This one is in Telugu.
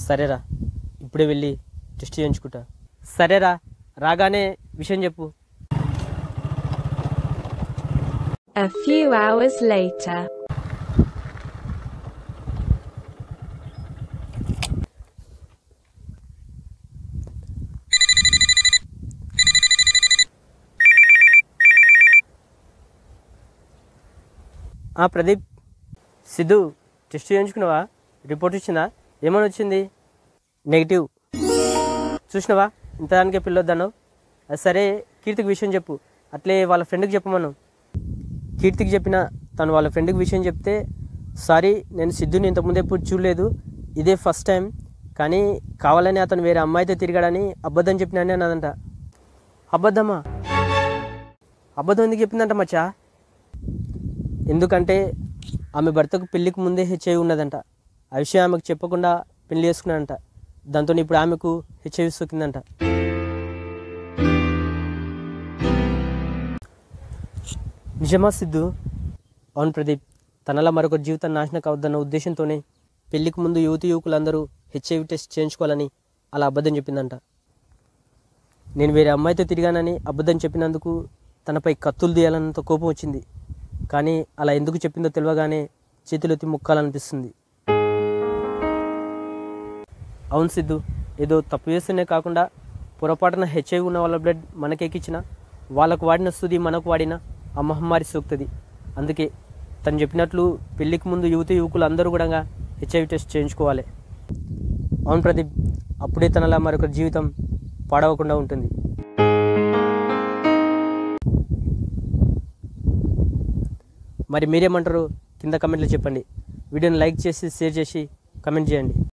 సరేరా, ఇప్పుడే వెళ్ళి టెస్ట్ చేయించుకుంటా. సరేరా, రాగానే విషయం చెప్పు. A few hours later. Pradeep, Siddhu test చేయించుకున్నావా? రిపోర్ట్ ఇచ్చిందా? ఏమని వచ్చింది? నెగిటివ్. చూసినావా, ఇంతదానికే పిల్లొద్దన్నావు. సరే, కీర్తికి విషయం చెప్పు. అట్లే వాళ్ళ ఫ్రెండ్కి చెప్పమను. కీర్తికి చెప్పిన తను వాళ్ళ ఫ్రెండ్కి విషయం చెప్తే, సారీ నేను సిద్ధుని ఇంతకుముందు ఎప్పుడు చూడలేదు, ఇదే ఫస్ట్ టైం, కానీ కావాలని అతను వేరే అమ్మాయితో తిరిగాడని అబద్ధం చెప్పినానే అన్నదంట. అబద్ధమా? అబద్ధం ఎందుకు చెప్పిందంట మచ్చా? ఎందుకంటే ఆమె భర్తకు పెళ్ళికి ముందే హెచ్ఐవి ఉన్నదంట. ఆ విషయం ఆమెకు చెప్పకుండా పెళ్లి చేసుకున్నాడంట. దాంతో ఇప్పుడు ఆమెకు హెచ్ఐవి సోకిందంట. నిజమా సిద్ధు? అవును ప్రదీప్, తనలా మరొక జీవితం నాశనం కావద్దన్న ఉద్దేశంతోనే పెళ్లికి ముందు యువకులందరూ హెచ్ఐవి టెస్ట్ చేయించుకోవాలని అలా అబద్ధం చెప్పిందంట. నేను వేరే అమ్మాయితో తిరిగానని అబద్ధం చెప్పినందుకు తనపై కత్తులు తీయాలన్నంత కోపం వచ్చింది. కానీ అలా ఎందుకు చెప్పిందో తెలియగానే చేతులెత్తి మొక్కాలనిపిస్తుంది. అవును సిద్ధు, ఏదో తప్పు చేస్తూనే కాకుండా పొరపాటున హెచ్ఐవి ఉన్న వాళ్ళ బ్లడ్ మనకెక్కించిన, వాళ్ళకు వాడిన సూది మనకు వాడిన ఆ మహమ్మారి సోకుతుంది. అందుకే తను చెప్పినట్లు పెళ్ళికి ముందు యువకులు అందరూ కూడా హెచ్ఐవి టెస్ట్ చేయించుకోవాలి. అవును ప్రదీప్, అప్పుడే తనలా మరొక జీవితం పాడవకుండా ఉంటుంది. మరి మీరేమంటారు కింద కమెంట్లో చెప్పండి. వీడియోని లైక్ చేసి షేర్ చేసి కమెంట్ చేయండి.